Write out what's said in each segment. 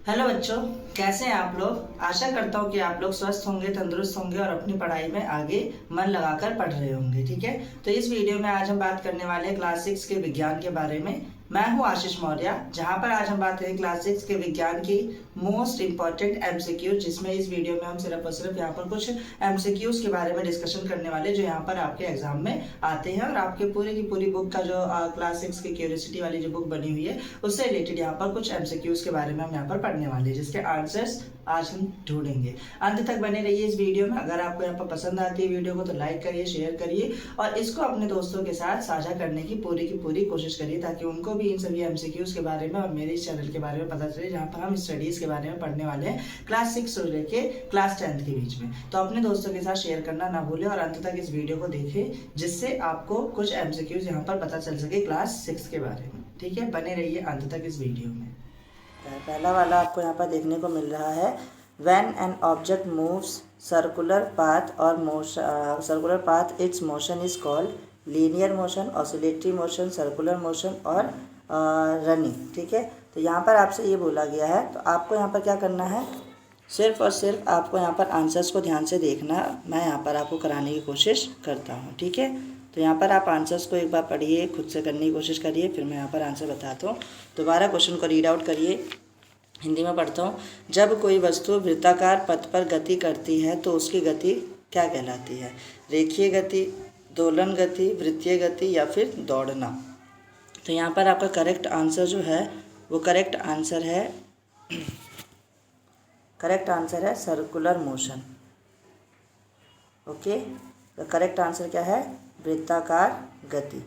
Hello बच्चों, कैसे हैं आप लोग। आशा करता हूँ कि आप लोग स्वस्थ होंगे, तंदुरुस्त होंगे और अपनी पढ़ाई में आगे मन लगाकर पढ़ रहे होंगे। ठीक है, तो इस वीडियो में आज हम बात करने वाले हैं क्लास 6 के विज्ञान के बारे में। मैं हूँ आशीष मौर्य, जहाँ पर आज हम बात करेंगे क्लास 6 के विज्ञान की मोस्ट इंपॉर्टेंट एमसीक्यू, जिसमें इस वीडियो में हम सिर्फ और सिर्फ यहाँ पर कुछ एमसीक्यूज के बारे में डिस्कशन करने वाले, जो यहाँ पर आपके एग्जाम में आते हैं और आपके पूरी की पूरी बुक का जो क्लास 6 की क्यूरियोसिटी वाली जो बुक बनी हुई है उससे रिलेटेड यहाँ पर कुछ एमसीक्यूज के बारे में हम यहाँ पर पढ़ने वाले हैं, जिसके आंसर्स आज हम ढूंढेंगे। अंत तक बने रहिए इस वीडियो में। अगर आपको यहाँ पर पसंद आती है वीडियो को तो लाइक करिए, शेयर करिए और इसको अपने दोस्तों के साथ साझा करने की पूरी कोशिश करिए, ताकि उनको भी इन सभी एमसीक्यूज के बारे में और मेरे इस चैनल के बारे में पता चले, जहाँ पर हम स्टडीज के बारे में पढ़ने वाले हैं क्लास 6 से लेके क्लास 10 के बीच में। तो अपने दोस्तों के साथ शेयर करना ना भूलें और अंत तक इस वीडियो को देखें, जिससे आपको कुछ एमसीक्यूज यहाँ पर पता चल सके क्लास 6 के बारे में। ठीक है, बने रहिए अंत तक इस वीडियो में। पहला वाला आपको यहाँ पर देखने को मिल रहा है, when an object moves circular path और circular path its motion is called linear motion, oscillatory motion, circular motion और रनिंग। ठीक है, तो यहाँ पर आपसे ये बोला गया है, तो आपको यहाँ पर क्या करना है, सिर्फ और सिर्फ आपको यहाँ पर आंसर्स को ध्यान से देखना। मैं यहाँ पर आपको कराने की कोशिश करता हूँ। ठीक है, तो यहाँ पर आप आंसर्स को एक बार पढ़िए, खुद से करने की कोशिश करिए, फिर मैं यहाँ पर आंसर बताता हूँ। दोबारा क्वेश्चन को रीड आउट करिए। हिंदी में पढ़ता हूँ। जब कोई वस्तु वृत्ताकार पथ पर गति करती है तो उसकी गति क्या कहलाती है? रेखीय गति, दोलन गति, वृत्तीय गति या फिर दौड़ना। तो यहाँ पर आपका करेक्ट आंसर जो है वो करेक्ट आंसर है सर्कुलर मोशन। ओके, तो करेक्ट आंसर क्या है? वृत्ताकार गति।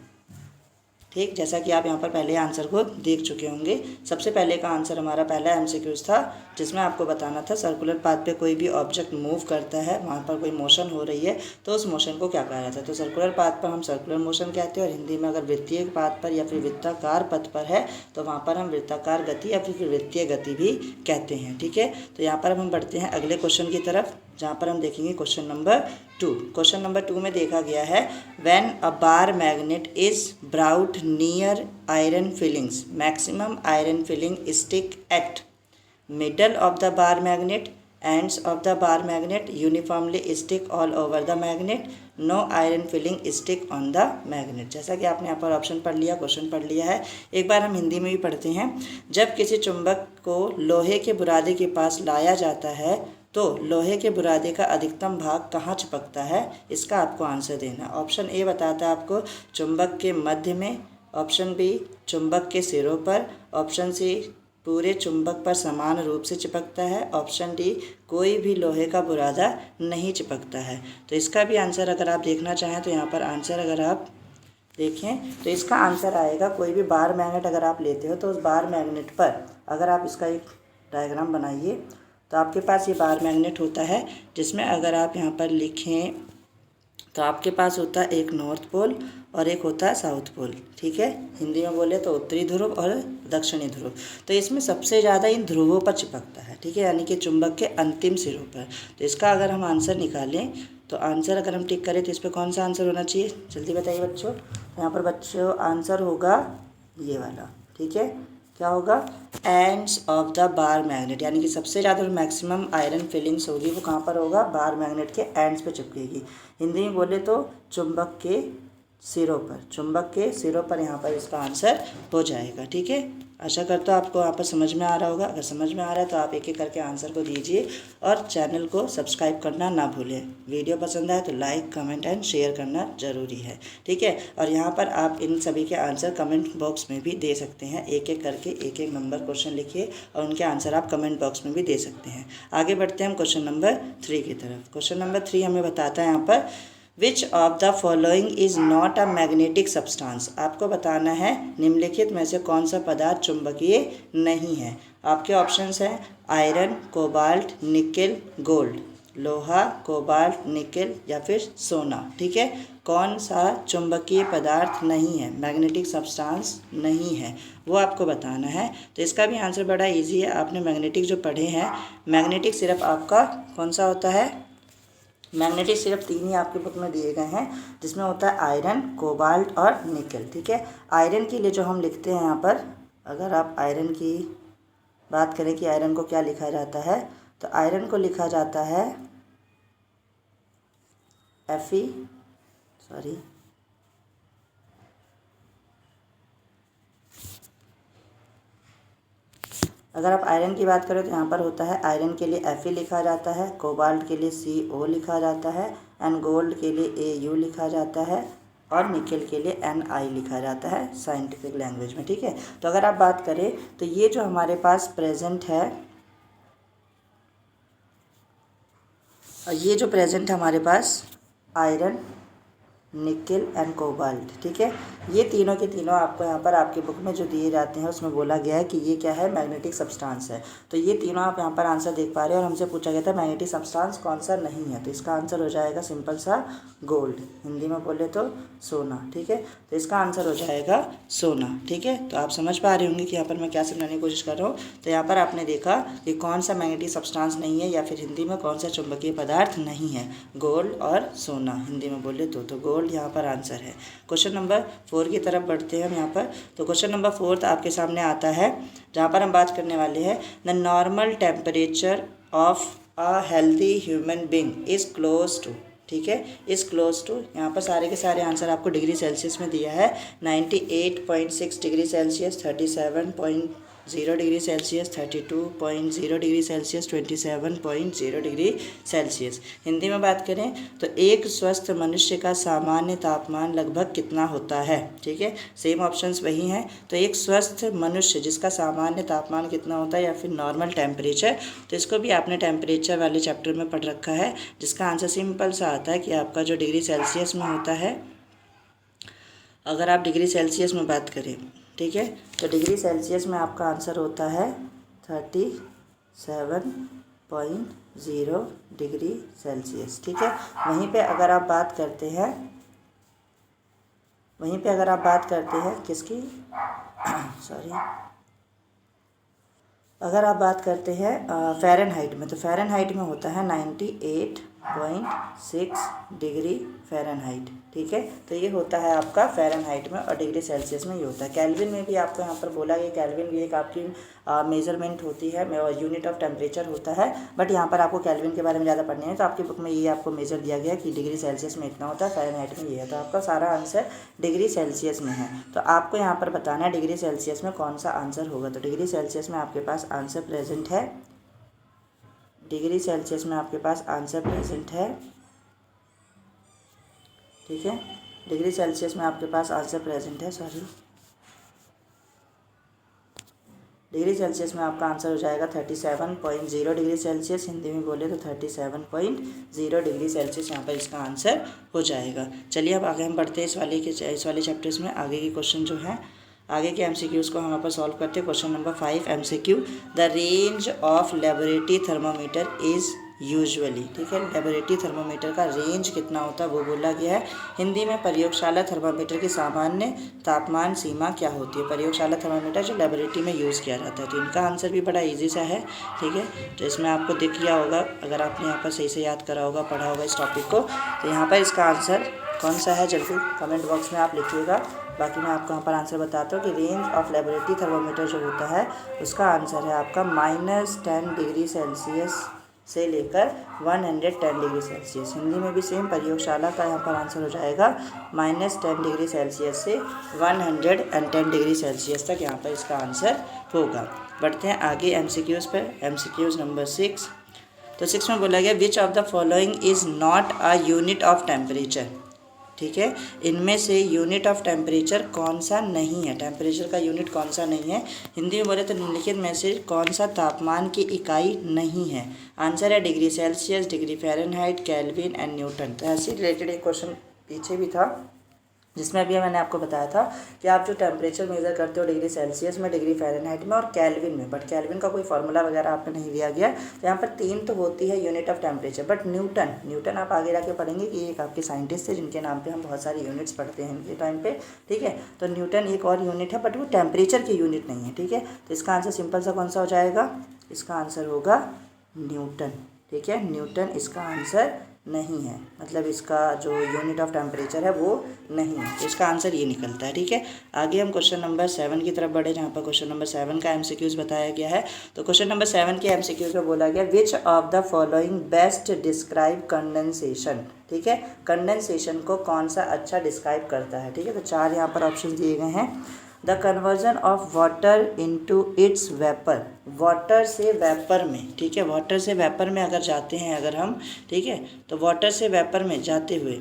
ठीक, जैसा कि आप यहाँ पर पहले आंसर को देख चुके होंगे। सबसे पहले का आंसर हमारा पहला एमसीक्यूज था, जिसमें आपको बताना था सर्कुलर पाथ पे कोई भी ऑब्जेक्ट मूव करता है, वहाँ पर कोई मोशन हो रही है, तो उस मोशन को क्या कहा जाता है। तो सर्कुलर पाथ पर हम सर्कुलर मोशन कहते हैं, और हिंदी में अगर वृत्तीय पाथ पर या फिर वृत्ताकार पथ पर है तो वहाँ पर हम वृत्ताकार गति या फिर वृत्तीय गति भी कहते हैं। ठीक है, तो यहाँ पर हम बढ़ते हैं अगले क्वेश्चन की तरफ, जहाँ पर हम देखेंगे क्वेश्चन नंबर 2। क्वेश्चन नंबर 2 में देखा गया है, when a bar magnet is brought near iron filings, maximum iron filing stick at middle of the bar magnet, ends of the bar magnet uniformly stick all over the magnet, no iron filing stick on the magnet. जैसा कि आपने यहाँ पर option पढ़ लिया, question पढ़ लिया है, एक बार हम हिंदी में भी पढ़ते हैं। जब किसी चुंबक को लोहे के बुरादे के पास लाया जाता है तो लोहे के बुरादे का अधिकतम भाग कहाँ चिपकता है, इसका आपको आंसर देना। ऑप्शन ए बताता है आपको चुंबक के मध्य में, ऑप्शन बी चुंबक के सिरों पर, ऑप्शन सी पूरे चुंबक पर समान रूप से चिपकता है, ऑप्शन डी कोई भी लोहे का बुरादा नहीं चिपकता है। तो इसका भी आंसर अगर आप देखना चाहें तो यहाँ पर आंसर अगर आप देखें तो इसका आंसर आएगा, कोई भी बार मैग्नेट अगर आप लेते हो तो उस बार मैग्नेट पर अगर आप इसका एक डायग्राम बनाइए तो आपके पास ये बार मैग्नेट होता है, जिसमें अगर आप यहाँ पर लिखें तो आपके पास होता है एक नॉर्थ पोल और एक होता है साउथ पोल। ठीक है, हिंदी में बोले तो उत्तरी ध्रुव और दक्षिणी ध्रुव। तो इसमें सबसे ज़्यादा इन ध्रुवों पर चिपकता है। ठीक है, यानी कि चुंबक के अंतिम सिरों पर। तो इसका अगर हम आंसर निकालें तो आंसर अगर हम टिक करें तो इस पर कौन सा आंसर होना चाहिए, जल्दी बताइए बच्चों। यहाँ पर बच्चों आंसर होगा ये वाला। ठीक है, क्या होगा? Ends of the bar magnet, यानी कि सबसे ज़्यादा मैक्सिमम आयरन फिलिंग्स होगी वो कहाँ पर होगा? बार मैग्नेट के एंड्स पे चिपकेगी। हिंदी में बोले तो चुंबक के सिरों पर, चुंबक के सिरों पर यहाँ पर इसका आंसर हो जाएगा। ठीक है, आशा करता हूँ आपको यहाँ पर समझ में आ रहा होगा। अगर समझ में आ रहा है तो आप एक एक करके आंसर को दीजिए और चैनल को सब्सक्राइब करना ना भूलें। वीडियो पसंद आए तो लाइक, कमेंट एंड शेयर करना ज़रूरी है। ठीक है, और यहाँ पर आप इन सभी के आंसर कमेंट बॉक्स में भी दे सकते हैं। एक एक करके एक एक नंबर क्वेश्चन लिखिए और उनके आंसर आप कमेंट बॉक्स में भी दे सकते हैं। आगे बढ़ते हैं हम क्वेश्चन नंबर 3 की तरफ। क्वेश्चन नंबर 3 हमें बताता है यहाँ पर, विच of the following is not a magnetic substance. आपको बताना है निम्नलिखित में से कौन सा पदार्थ चुंबकीय नहीं है। आपके ऑप्शंस हैं आयरन, कोबाल्ट, निकेल, गोल्ड। लोहा, कोबाल्ट, निकेल या फिर सोना। ठीक है, कौन सा चुंबकीय पदार्थ नहीं है, मैग्नेटिक सब्सटेंस नहीं है, वो आपको बताना है। तो इसका भी आंसर बड़ा इजी है। आपने मैग्नेटिक जो पढ़े हैं, मैग्नेटिक सिर्फ आपका कौन सा होता है, मैग्नेटिक सिर्फ 3 ही आपके बुक में दिए गए हैं, जिसमें होता है आयरन, कोबाल्ट और निकेल। ठीक है, आयरन के लिए जो हम लिखते हैं यहाँ पर, अगर आप आयरन की बात करें कि आयरन को क्या लिखा जाता है, तो आयरन को लिखा जाता है Fe, सॉरी अगर आप आयरन की बात करें तो यहाँ पर होता है आयरन के लिए Fe लिखा जाता है, कोबाल्ट के लिए CO लिखा जाता है, एंड गोल्ड के लिए AU लिखा जाता है, और निकेल के लिए Ni लिखा जाता है साइंटिफिक लैंग्वेज में। ठीक है, तो अगर आप बात करें तो ये जो हमारे पास प्रेजेंट है, ये जो प्रेजेंट है हमारे पास आयरन, निकेल एंड कोबाल्ट, ठीक है, ये तीनों के तीनों आपको यहाँ पर आपकी बुक में जो दिए जाते हैं उसमें बोला गया है कि ये क्या है, मैग्नेटिक सब्सटेंस है। तो ये तीनों आप यहाँ पर आंसर देख पा रहे हैं, और हमसे पूछा गया था मैग्नेटिक सब्सटेंस कौन सा नहीं है, तो इसका आंसर हो जाएगा सिंपल सा गोल्ड, हिंदी में बोले तो सोना। ठीक है, तो इसका आंसर हो जाएगा सोना। ठीक है, तो आप समझ पा रहे होंगे कि यहाँ पर मैं क्या समझाने की कोशिश कर रहा हूँ। तो यहाँ पर आपने देखा कि कौन सा मैग्नेटिक सब्सटेंस नहीं है, या फिर हिंदी में कौन सा चुंबकीय पदार्थ नहीं है, गोल्ड और सोना हिंदी में बोले तो गोल्ड यहाँ पर आंसर है। क्वेश्चन नंबर 4 की तरफ बढ़ते हैं हम यहाँ पर। तो क्वेश्चन नंबर 4 आपके सामने आता है, जहाँ पर हम बात करने वाले हैं the normal temperature of a healthy human being is close to. ठीक है, इज़ क्लोज टू, यहाँ पर सारे के सारे आंसर आपको डिग्री सेल्सियस में दिया है। 98.6 degree Celsius, 37.0 degree Celsius, 32.0 degree Celsius, 27.0 degree Celsius. Hindi में बात करें तो एक स्वस्थ मनुष्य का सामान्य तापमान लगभग कितना होता है। ठीक है, सेम ऑप्शंस वही हैं। तो एक स्वस्थ मनुष्य जिसका सामान्य तापमान कितना होता है, या फिर नॉर्मल टेम्परेचर, तो इसको भी आपने टेम्परेचर वाले चैप्टर में पढ़ रखा है, जिसका आंसर सिंपल सा आता है कि आपका जो डिग्री सेल्सियस में होता है, अगर आप डिग्री सेल्सियस में बात करें, ठीक है, तो डिग्री सेल्सियस में आपका आंसर होता है 37.0 डिग्री सेल्सियस। ठीक है, वहीं पे अगर आप बात करते हैं किसकी सॉरी अगर आप बात करते हैं फ़ारेनहाइट में, तो फ़ारेनहाइट में होता है 98.6 डिग्री फ़ारेनहाइट। ठीक है, तो ये होता है आपका फ़ारेनहाइट में, और डिग्री सेल्सियस में ये होता है। केल्विन में भी आपको यहाँ पर बोला गया, केल्विन भी एक आपकी मेजरमेंट होती है, यूनिट ऑफ टेम्परेचर होता है, बट यहाँ पर आपको केल्विन के बारे में ज़्यादा पढ़ने हैं, तो आपकी बुक में ये आपको मेजर दिया गया कि डिग्री सेल्सियस में इतना होता है, फ़ारेनहाइट में ये है। तो आपका सारा आंसर डिग्री सेल्सियस में है। तो आपको यहाँ पर बताना है डिग्री सेल्सियस में कौन सा आंसर होगा। तो डिग्री सेल्सियस में आपके पास आंसर प्रेजेंट है, डिग्री सेल्सियस में आपके पास आंसर प्रेजेंट है। ठीक है, डिग्री सेल्सियस में आपके पास आंसर प्रेजेंट है, डिग्री सेल्सियस में आपका आंसर हो जाएगा 37.0 डिग्री सेल्सियस, हिंदी में बोले तो 37.0 डिग्री सेल्सियस यहाँ पर इसका आंसर हो जाएगा। चलिए अब आगे हम बढ़ते हैं इस वाले चैप्टर्स में। आगे के क्वेश्चन जो हैं, आगे के MCQs को हम यहाँ पर सॉल्व करते हैं। Question number 5 MCQ, the range of laboratory thermometer is usually. ठीक है, लेबोरेटरी थर्मामीटर का रेंज कितना होता है वो बोला गया है। हिंदी में प्रयोगशाला थर्मामीटर की सामान्य तापमान सीमा क्या होती है। प्रयोगशाला थर्मामीटर जो लेबोरेटरी में यूज़ किया जाता है, तो इनका आंसर भी बड़ा इजी सा है। ठीक है, तो इसमें आपको दिख गया होगा, अगर आपने यहाँ पर सही से याद करा होगा, पढ़ा होगा इस टॉपिक को, तो यहाँ पर इसका आंसर कौन सा है जल्दी कमेंट बॉक्स में आप लिखिएगा। बाकी मैं आपको यहाँ पर आंसर बताता हूँ कि रेंज ऑफ लेबोरेटरी थर्मामीटर जो होता है उसका आंसर है आपका -10 डिग्री सेल्सियस से लेकर 110 डिग्री सेल्सियस। हिंदी में भी सेम, प्रयोगशाला का यहाँ पर आंसर हो जाएगा -10 डिग्री सेल्सियस से 110 डिग्री सेल्सियस तक यहाँ पर इसका आंसर होगा। बढ़ते हैं आगे MCQs पर। MCQs नंबर 6, तो 6 में बोला गया विच of the following is not a unit of temperature. ठीक है, इनमें से यूनिट ऑफ टेम्परेचर कौन सा नहीं है, टेम्परेचर का यूनिट कौन सा नहीं है। हिंदी में बोले तो निम्नलिखित में से कौन सा तापमान की इकाई नहीं है। आंसर है degree Celsius, degree Fahrenheit, kelvin and Newton. तो ऐसे रिलेटेड एक क्वेश्चन पीछे भी था, जिसमें अभी मैंने आपको बताया था कि आप जो टेम्परेचर मेज़र करते हो डिग्री सेल्सियस में, डिग्री फ़ारेनहाइट में और केल्विन में, बट केल्विन का कोई फार्मूला वगैरह आपको नहीं दिया गया। तो यहाँ पर 3 तो होती है unit of temperature, but Newton आप आगे जाके पढ़ेंगे कि एक आपके साइंटिस्ट थे जिनके नाम पे हम बहुत सारी यूनिट्स पढ़ते हैं इनके टाइम पे। ठीक है, तो न्यूटन एक और यूनिट है, बट वो टेम्परेचर की यूनिट नहीं है। ठीक है, तो इसका आंसर सिंपल सा कौन सा हो जाएगा, इसका आंसर होगा न्यूटन। ठीक है, न्यूटन इसका आंसर नहीं है, मतलब इसका जो यूनिट ऑफ टेम्परेचर है वो नहीं है। तो इसका आंसर ये निकलता है। ठीक है, आगे हम क्वेश्चन नंबर 7 की तरफ बढ़े, जहाँ पर क्वेश्चन नंबर 7 का MCQs बताया गया है। तो क्वेश्चन नंबर 7 के MCQs में बोला गया विच of the following best describe condensation. ठीक है, कंडेंसेशन को कौन सा अच्छा डिस्क्राइब करता है। ठीक है, तो 4 यहाँ पर ऑप्शन दिए गए हैं। The conversion of water into its vapour, water से वेपर में। ठीक है, वाटर से वेपर में अगर जाते हैं अगर हम, ठीक है, तो वाटर से वेपर में जाते हुए,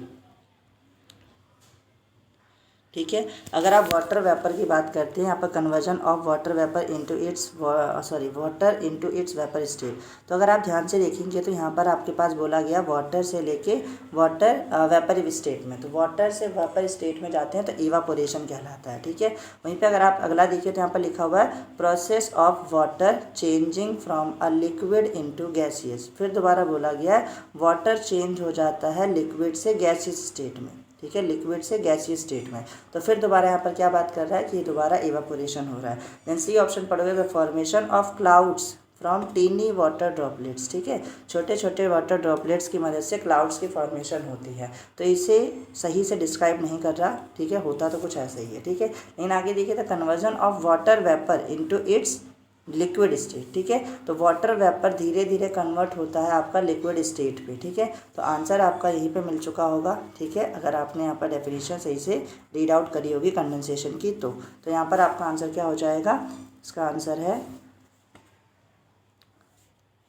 ठीक है, अगर आप वाटर वेपर की बात करते हैं यहाँ पर conversion of water vapour into its water into its vapour state. तो अगर आप ध्यान से देखेंगे तो यहाँ पर आपके पास बोला गया वाटर से लेके वाटर वेपर स्टेट में। तो वाटर से वेपर स्टेट में जाते हैं तो इवापोरेशन कहलाता है। ठीक है, वहीं पे अगर आप अगला देखिए तो यहाँ पर लिखा हुआ है process of water changing from a liquid into gaseous. फिर दोबारा बोला गया है वाटर चेंज हो जाता है लिक्विड से गैसियस स्टेट में। ठीक है, लिक्विड से गैसियस स्टेट में। तो फिर दोबारा यहाँ पर क्या बात कर रहा है कि दोबारा इवापोरेशन हो रहा है। देन सी ऑप्शन पढ़ोगे the formation of clouds from tiny water droplets. ठीक है, छोटे छोटे वाटर ड्रॉपलेट्स की मदद से क्लाउड्स की फॉर्मेशन होती है। तो इसे सही से डिस्क्राइब नहीं कर रहा। ठीक है, होता तो कुछ ऐसा ही है। ठीक है, लेकिन आगे देखिए the conversion of water vapour into its liquid state. ठीक है, तो वाटर वेपर धीरे धीरे कन्वर्ट होता है आपका लिक्विड स्टेट पे। ठीक है, तो आंसर आपका यहीं पे मिल चुका होगा। ठीक है, अगर आपने यहाँ पर डेफिनेशन सही से रीड आउट करी होगी कंडेंसेशन की तो यहाँ पर आपका आंसर क्या हो जाएगा, इसका आंसर है,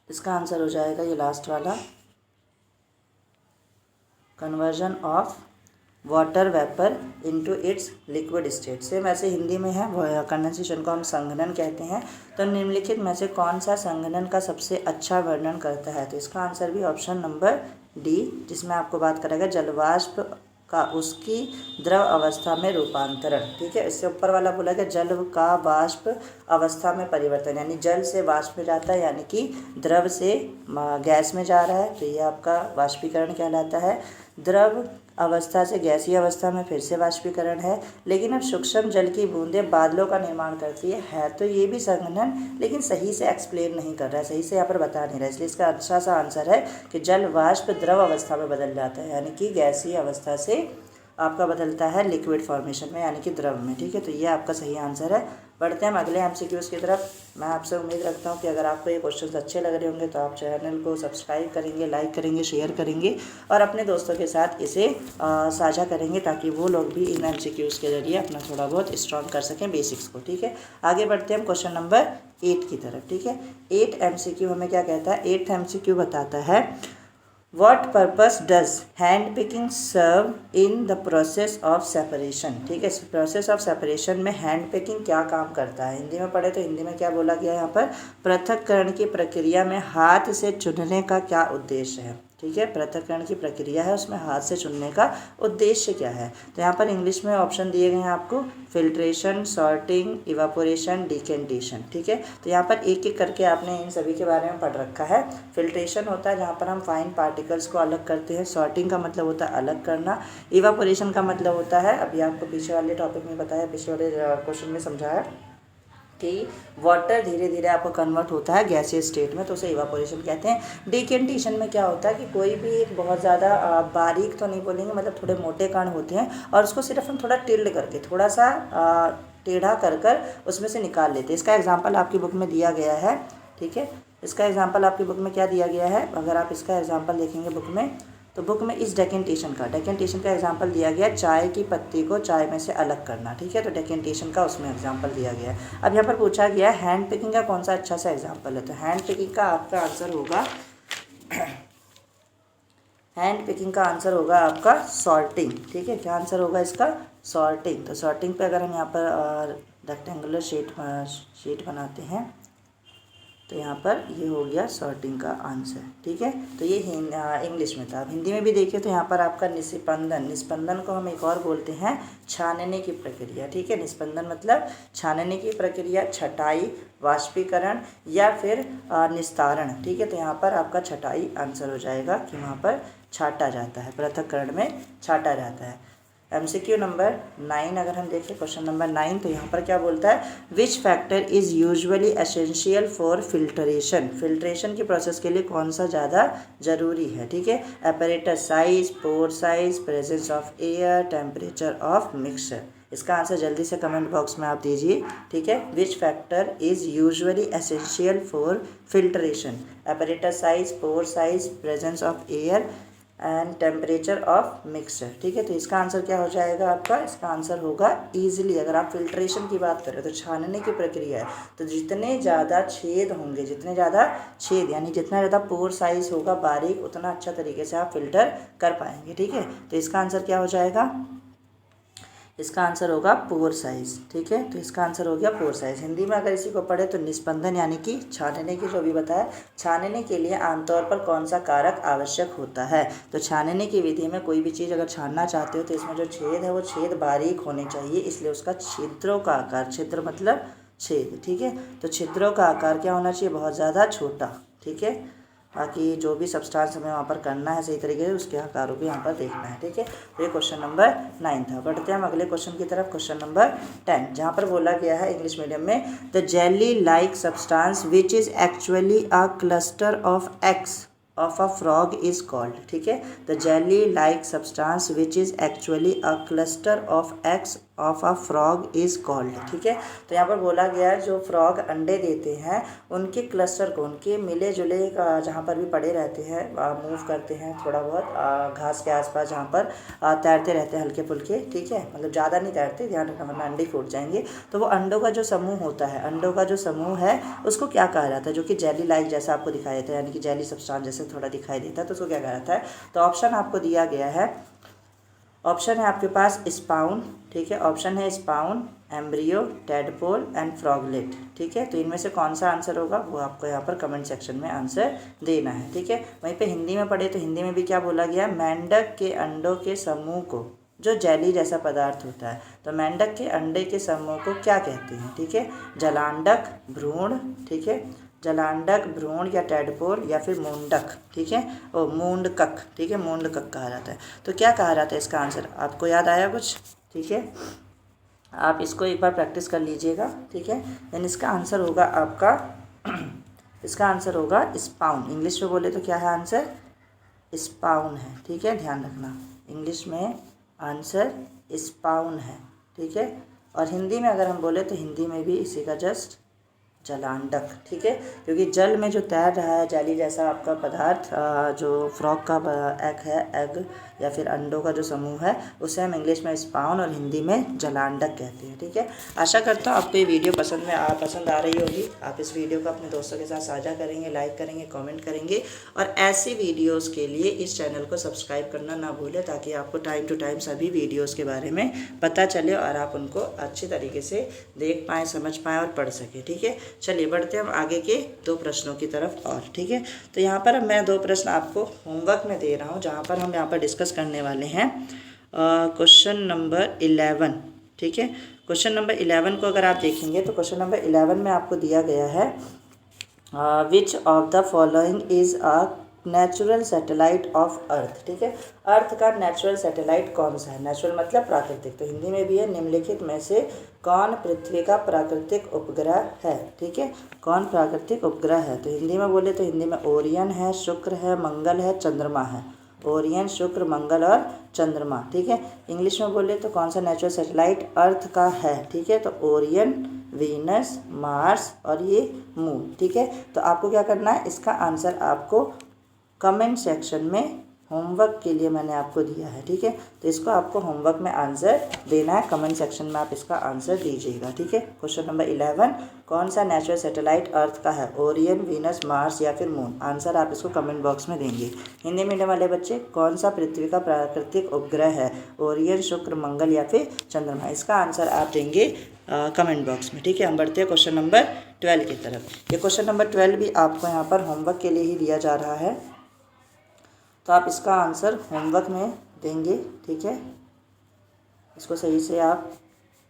इसका आंसर हो जाएगा ये लास्ट वाला, conversion of water vapour into its liquid state. Same ऐसे हिंदी में है, कंडेंसेशन को हम संघनन कहते हैं। तो निम्नलिखित में से कौन सा संघनन का सबसे अच्छा वर्णन करता है। तो इसका आंसर भी ऑप्शन नंबर डी, जिसमें आपको बात करेगा जलवाष्प का उसकी द्रव अवस्था में रूपांतरण। ठीक है, इससे ऊपर वाला बोला गया जल का वाष्प अवस्था में परिवर्तन, यानी जल से वाष्प में जाता है, यानी कि द्रव से गैस में जा रहा है, तो ये आपका वाष्पीकरण कहलाता है। द्रव अवस्था से गैसीय अवस्था में फिर से वाष्पीकरण है। लेकिन अब सूक्ष्म जल की बूंदें बादलों का निर्माण करती है तो ये भी संघनन, लेकिन सही से एक्सप्लेन नहीं कर रहा है, सही से यहाँ पर बता नहीं रहा है। इसलिए इसका अच्छा सा आंसर है कि जल वाष्प द्रव अवस्था में बदल जाता है, यानी कि गैसीय अवस्था से आपका बदलता है लिक्विड फॉर्मेशन में, यानी कि द्रव में। ठीक है, तो ये आपका सही आंसर है। बढ़ते हैं हम अगले MCQs की तरफ। मैं आपसे उम्मीद रखता हूँ कि अगर आपको ये क्वेश्चंस अच्छे लग रहे होंगे तो आप चैनल को सब्सक्राइब करेंगे, लाइक करेंगे, शेयर करेंगे और अपने दोस्तों के साथ इसे साझा करेंगे, ताकि वो लोग भी इन MCQs के जरिए अपना थोड़ा बहुत स्ट्रॉन्ग कर सकें बेसिक्स को। ठीक है, आगे बढ़ते हैं हम क्वेश्चन नंबर 8 की तरफ। ठीक है, 8 MCQ हमें क्या कहता है, 8th MCQ बताता है What purpose does hand picking serve in the process of separation। ठीक है, इस प्रोसेस ऑफ सेपरेशन में हैंड पिकिंग क्या काम करता है। हिंदी में पढ़े तो हिंदी में क्या बोला गया है यहाँ पर, पृथक्करण की प्रक्रिया में हाथ से चुनने का क्या उद्देश्य है। ठीक है, पृथक्करण की प्रक्रिया है, उसमें हाथ से चुनने का उद्देश्य क्या है। तो यहाँ पर इंग्लिश में ऑप्शन दिए गए हैं आपको, फिल्ट्रेशन, सॉर्टिंग, इवापोरेशन, डिकेंटेशन। ठीक है, तो यहाँ पर एक एक करके आपने इन सभी के बारे में पढ़ रखा है। फिल्ट्रेशन होता है जहाँ पर हम फाइन पार्टिकल्स को अलग करते हैं, सॉर्टिंग का मतलब होता है अलग करना, इवापोरेशन का मतलब होता है, अभी आपको पीछे वाले टॉपिक में बताया, पिछले वाले क्वेश्चन में समझाया कि वाटर धीरे धीरे आपको कन्वर्ट होता है गैसीय स्टेट में, तो उसे इवापोरेशन कहते हैं। डिकेंटेशन में क्या होता है कि कोई भी एक बहुत ज़्यादा बारीक तो नहीं बोलेंगे, मतलब थोड़े मोटे कण होते हैं और उसको सिर्फ हम थोड़ा टिल्ड करके थोड़ा सा टेढ़ा कर उसमें से निकाल लेते हैं। इसका एग्जाम्पल आपकी बुक में दिया गया है। ठीक है, इसका एग्जाम्पल आपकी बुक में क्या दिया गया है, अगर आप इसका एग्जाम्पल देखेंगे बुक में, तो बुक में इस डेकेंटेशन का एग्जांपल दिया गया, चाय की पत्ती को चाय में से अलग करना। ठीक है, तो डेकेंटेशन का उसमें एग्जांपल दिया गया है। अब यहाँ पर पूछा गया हैंड पिकिंग का कौन सा अच्छा सा एग्जांपल है, तो हैंड पिकिंग का आपका आंसर होगा हैंड पिकिंग का आंसर होगा आपका सॉर्टिंग। ठीक है, क्या आंसर होगा इसका, सॉर्टिंग। तो सॉर्टिंग पे अगर हम यहाँ पर रेक्टेंगुलर शीट बनाते हैं तो यहाँ पर ये हो गया सॉर्टिंग का आंसर। ठीक है, तो ये इंग्लिश में था। अब हिंदी में भी देखिए तो यहाँ पर आपका निस्पंदन को हम एक और बोलते हैं छानने की प्रक्रिया। ठीक है, निस्पंदन मतलब छानने की प्रक्रिया, छटाई, वाष्पीकरण या फिर निस्तारण। ठीक है, तो यहाँ पर आपका छटाई आंसर हो जाएगा कि वहाँ पर छाटा जाता है, पृथक्करण में छाटा जाता है। MCQ नंबर 9 अगर हम देखें क्वेश्चन नंबर 9, तो यहाँ पर क्या बोलता है, which factor is usually essential for filtration, filtration की प्रोसेस के लिए कौन सा ज़्यादा ज़रूरी है, ठीक है। Apparatus size, pore size, presence of air, temperature of mixture. इसका आंसर जल्दी से कमेंट बॉक्स में आप दीजिए, ठीक है। Which factor is usually essential for filtration, apparatus size, pore size, presence of air and temperature of mixture, ठीक है। तो इसका आंसर क्या हो जाएगा आपका, इसका आंसर होगा ईजिली। अगर आप फिल्ट्रेशन की बात करें तो छानने की प्रक्रिया है, तो जितने ज़्यादा छेद होंगे, जितने ज़्यादा छेद यानी जितना ज़्यादा पोर साइज होगा बारीक, उतना अच्छा तरीके से आप फिल्टर कर पाएंगे, ठीक है। तो इसका आंसर क्या हो जाएगा, इसका आंसर होगा पोर साइज, ठीक है। तो इसका आंसर हो गया पोर साइज। हिंदी में अगर इसी को पढ़े तो निस्पंदन यानी कि छानने की, जो भी बताया, छानने के लिए आमतौर पर कौन सा कारक आवश्यक होता है। तो छानने की विधि में कोई भी चीज़ अगर छानना चाहते हो तो इसमें जो छेद है वो छेद बारीक होने चाहिए, इसलिए उसका छिद्रों का आकार, छिद्र मतलब छेद, ठीक है। तो छिद्रों का आकार क्या होना चाहिए, बहुत ज़्यादा छोटा, ठीक है। बाकी जो भी सब्सटेंस हमें वहाँ पर करना है सही तरीके से, उसके आकारों को यहाँ पर देखना है, ठीक है। तो ये क्वेश्चन नंबर 9 था। बढ़ते हैं हम अगले क्वेश्चन की तरफ, क्वेश्चन नंबर 10, जहाँ पर बोला गया है इंग्लिश मीडियम में, the jelly like substance which is actually a cluster of eggs of a frog is called, ठीक है। The jelly like substance which is actually a cluster of eggs of a frog is called, ठीक है। तो यहाँ पर बोला गया है जो फ्रॉग अंडे देते हैं उनके क्लस्टर को, उनके मिले जुले जहाँ पर भी पड़े रहते हैं, मूव करते हैं थोड़ा बहुत घास के आसपास, जहाँ पर तैरते रहते हैं हल्के फुल्के, ठीक है, मतलब ज़्यादा नहीं तैरते, ध्यान रखना वरना अंडे फूट जाएंगे। तो वो अंडों का जो समूह होता है, अंडों का जो समूह है उसको क्या कहा जाता है, जो कि जेली लाइक जैसा आपको दिखाई देता है, यानी कि जेली सब्सटेंस जैसे थोड़ा दिखाई देता है, तो उसको क्या कहा जाता है। तो ऑप्शन आपको दिया गया है, ऑप्शन है आपके पास स्पाउन, ठीक है, ऑप्शन है स्पाउन, एम्ब्रियो, टेडपोल एंड फ्रॉगलेट, ठीक है। तो इनमें से कौन सा आंसर होगा वो आपको यहाँ पर कमेंट सेक्शन में आंसर देना है, ठीक है। वहीं पे हिंदी में पढ़े तो हिंदी में भी क्या बोला गया, मेंढक के अंडों के समूह को, जो जेली जैसा पदार्थ होता है, तो मेंढक के अंडे के समूह को क्या कहते हैं, ठीक है। जलांडक, भ्रूण, ठीक है, जलांडक, भ्रूण या टेडपोल या फिर मूंडक, ठीक है, ओ मूंडकक, ठीक है, मूंडकक कहा जाता है। तो क्या कहा जाता है इसका आंसर, आपको याद आया कुछ, ठीक है। आप इसको एक बार प्रैक्टिस कर लीजिएगा, ठीक है। देन इसका आंसर होगा आपका इसका आंसर होगा स्पाउन। इंग्लिश में बोले तो क्या है आंसर, स्पाउन है, ठीक है, ध्यान रखना, इंग्लिश में आंसर स्पाउन है, ठीक है। और हिंदी में अगर हम बोले तो हिंदी में भी इसी का जस्ट जलांडक, ठीक है, क्योंकि जल में जो तैर रहा है जेली जैसा आपका पदार्थ, जो फ्रॉग का एग है, एग या फिर अंडों का जो समूह है, उसे हम इंग्लिश में स्पाउन और हिंदी में जलांडक कहते हैं, ठीक है। आशा करता हूँ आपको ये वीडियो पसंद आ रही होगी। आप इस वीडियो को अपने दोस्तों के साथ साझा करेंगे, लाइक करेंगे, कमेंट करेंगे, और ऐसी वीडियोस के लिए इस चैनल को सब्सक्राइब करना ना भूलें, ताकि आपको टाइम टू टाइम सभी वीडियोस के बारे में पता चले और आप उनको अच्छे तरीके से देख पाएँ, समझ पाएँ और पढ़ सकें, ठीक है। चलिए बढ़ते हैं हम आगे के 2 प्रश्नों की तरफ और, ठीक है। तो यहाँ पर मैं 2 प्रश्न आपको होमवर्क में दे रहा हूँ, जहाँ पर हम यहाँ पर डिस्कस करने वाले हैं क्वेश्चन नंबर 11, ठीक है। क्वेश्चन नंबर 11 को अगर आप देखेंगे तो क्वेश्चन नंबर 11 में आपको दिया गया है, which of the following is a natural satellite of earth, ठीक है। अर्थ का नेचुरल सैटेलाइट कौन सा है, नेचुरल मतलब प्राकृतिक, तो हिंदी में भी है, निम्नलिखित में से कौन पृथ्वी का प्राकृतिक उपग्रह है, ठीक है, कौन प्राकृतिक उपग्रह है। तो हिंदी में बोले तो हिंदी में ओरियन है, शुक्र है, मंगल है, चंद्रमा है, ओरियन, शुक्र, मंगल और चंद्रमा, ठीक है। इंग्लिश में बोले तो कौन सा नेचुरल सैटेलाइट अर्थ का है, ठीक है, तो ओरियन, वीनस, मार्स और ये मून, ठीक है। तो आपको क्या करना है, इसका आंसर आपको कमेंट सेक्शन में होमवर्क के लिए मैंने आपको दिया है, ठीक है। तो इसको आपको होमवर्क में आंसर देना है, कमेंट सेक्शन में आप इसका आंसर दीजिएगा, ठीक है। क्वेश्चन नंबर 11, कौन सा नेचुरल सैटेलाइट अर्थ का है, ओरियन, वीनस, मार्स या फिर मून। आंसर आप इसको कमेंट बॉक्स में देंगे। हिंदी मीडियम वाले बच्चे, कौन सा पृथ्वी का प्राकृतिक उपग्रह है, ओरियन, शुक्र, मंगल या फिर चंद्रमा। इसका आंसर आप देंगे कमेंट बॉक्स में, ठीक है। हम बढ़ते हैं क्वेश्चन नंबर 12 की तरफ। ये क्वेश्चन नंबर 12 भी आपको यहाँ पर होमवर्क के लिए ही दिया जा रहा है, तो आप इसका आंसर होमवर्क में देंगे, ठीक है। इसको सही से आप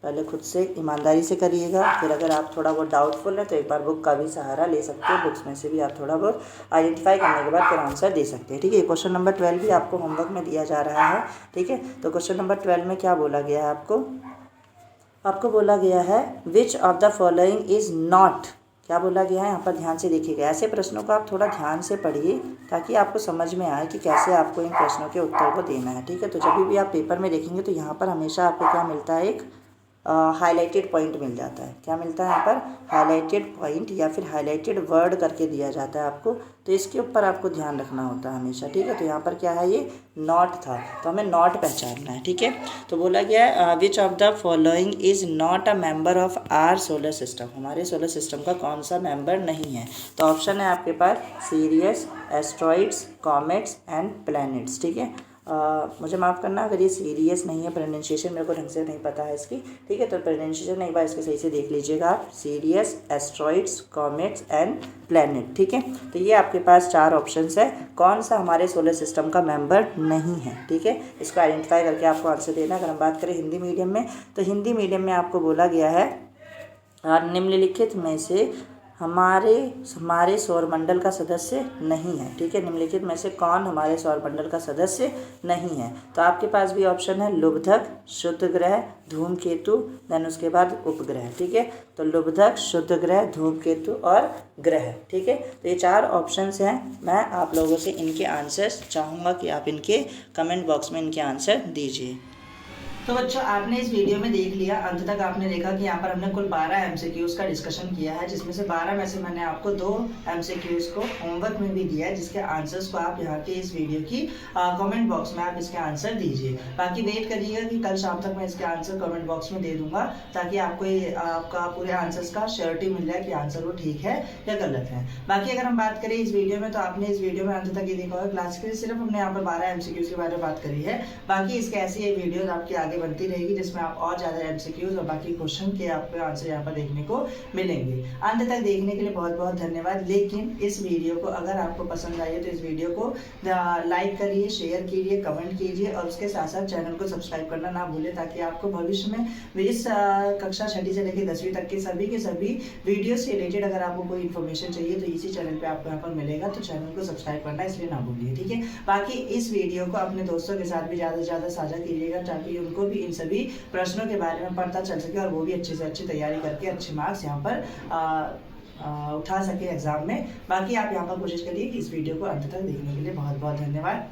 पहले खुद से ईमानदारी से करिएगा। फिर अगर आप थोड़ा बहुत डाउटफुल है तो एक बार बुक का भी सहारा ले सकते हो। बुक्स में से भी आप थोड़ा बहुत आइडेंटिफाई करने के बाद फिर आंसर दे सकते हैं। ठीक है, क्वेश्चन नंबर 12 भी आपको होमवर्क में दिया जा रहा है। ठीक है, तो क्वेश्चन नंबर 12 में क्या बोला गया है आपको बोला गया है which of the following is not, क्या बोला गया है यहाँ पर ध्यान से देखिएगा। ऐसे प्रश्नों को आप थोड़ा ध्यान से पढ़िए ताकि आपको समझ में आए कि कैसे आपको इन प्रश्नों के उत्तर को देना है। ठीक है, तो जब भी आप पेपर में देखेंगे तो यहाँ पर हमेशा आपको क्या मिलता है, एक हाईलाइटेड पॉइंट मिल जाता है। क्या मिलता है यहाँ पर, हाईलाइटेड पॉइंट या फिर हाईलाइटेड वर्ड करके दिया जाता है आपको, तो इसके ऊपर आपको ध्यान रखना होता है हमेशा। ठीक है, तो यहाँ पर क्या है, ये नॉट था, तो हमें नॉट पहचानना है। ठीक है, तो बोला गया है which of the following is not a member of our solar system, हमारे सोलर सिस्टम का कौन सा मेंबर नहीं है। तो ऑप्शन है आपके पास Sirius, asteroids, comets and planets. ठीक है, मुझे माफ़ करना अगर ये सीरियस नहीं है, प्रोनाउंसिएशन मेरे को ढंग से नहीं पता है इसकी। ठीक है, तो प्रोनाउंसिएशन एक बार इसके सही से देख लीजिएगा आप, serious, asteroids, comets and planet. ठीक है, तो ये आपके पास 4 ऑप्शंस है, कौन सा हमारे सोलर सिस्टम का मेंबर नहीं है। ठीक है, इसको आइडेंटिफाई करके आपको आंसर देना। अगर हम बात करें हिंदी मीडियम में, तो हिंदी मीडियम में आपको बोला गया है निम्नलिखित में से हमारे सौरमंडल का सदस्य नहीं है। ठीक है, निम्नलिखित में से कौन हमारे सौरमंडल का सदस्य नहीं है। तो आपके पास भी ऑप्शन है लुब्धक, शुद्ध ग्रह, धूमकेतु, देन उसके बाद उपग्रह। ठीक है, तो लुब्धक, शुद्ध ग्रह, धूमकेतु और ग्रह। ठीक है, तो ये 4 ऑप्शंस हैं। मैं आप लोगों से इनके आंसर्स चाहूँगा कि आप इनके कमेंट बॉक्स में इनके आंसर दीजिए। तो बच्चों, आपने इस वीडियो में देख लिया, अंत तक आपने देखा कि यहाँ पर हमने कुल 12 MCQs का डिस्कशन किया है, जिसमें से 12 में से मैंने आपको 2 MCQs को होमवर्क में भी दिया है, जिसके आंसर्स को आप यहाँ के इस वीडियो की कमेंट बॉक्स में आप इसके आंसर दीजिए। बाकी वेट करिएगा कि कल शाम तक मैं इसके आंसर कमेंट बॉक्स में दे दूंगा, ताकि आपको आपका पूरे आंसर्स का श्योरिटी मिल जाए कि आंसर वो ठीक है या गलत है। बाकी अगर हम बात करें इस वीडियो में, तो आपने इस वीडियो में अंत तक ये देखा होगा, क्लास के सिर्फ हमने यहाँ पर 12 MCQs के बारे में बात करी है। बाकी इसके ऐसी ये वीडियोज आपकी आगे बनती रहेगी, जिसमें आप और ज़्यादा MCQs और बाकी क्वेश्चन के आपको आंसर यहाँ पर देखने को मिलेंगे। अंत तक देखने के लिए बहुत बहुत धन्यवाद। लेकिन इस वीडियो को अगर आपको पसंद आई है तो इस वीडियो को लाइक करिए, शेयर कीजिए, कमेंट कीजिए और उसके साथ साथ चैनल को सब्सक्राइब करना ना भूलें, ताकि आपको भविष्य में इस कक्षा 6ठी से लेकर 10वीं तक के सभी वीडियो से रिलेटेड अगर आपको कोई इन्फॉर्मेशन चाहिए तो इसी चैनल पे आपको यहाँ पर मिलेगा। तो चैनल को सब्सक्राइब करना इसलिए ना भूलिए। ठीक है, बाकी इस वीडियो को अपने दोस्तों के साथ भी ज़्यादा से ज़्यादा साझा कीजिएगा, ताकि उनको भी इन सभी प्रश्नों के बारे में पता चल सके और वो भी अच्छे से अच्छी तैयारी करके अच्छे मार्क्स यहाँ पर उठा सके एग्जाम में। बाकी आप यहाँ पर कोशिश करिए कि इस वीडियो को अंत तक देखने के लिए बहुत बहुत धन्यवाद।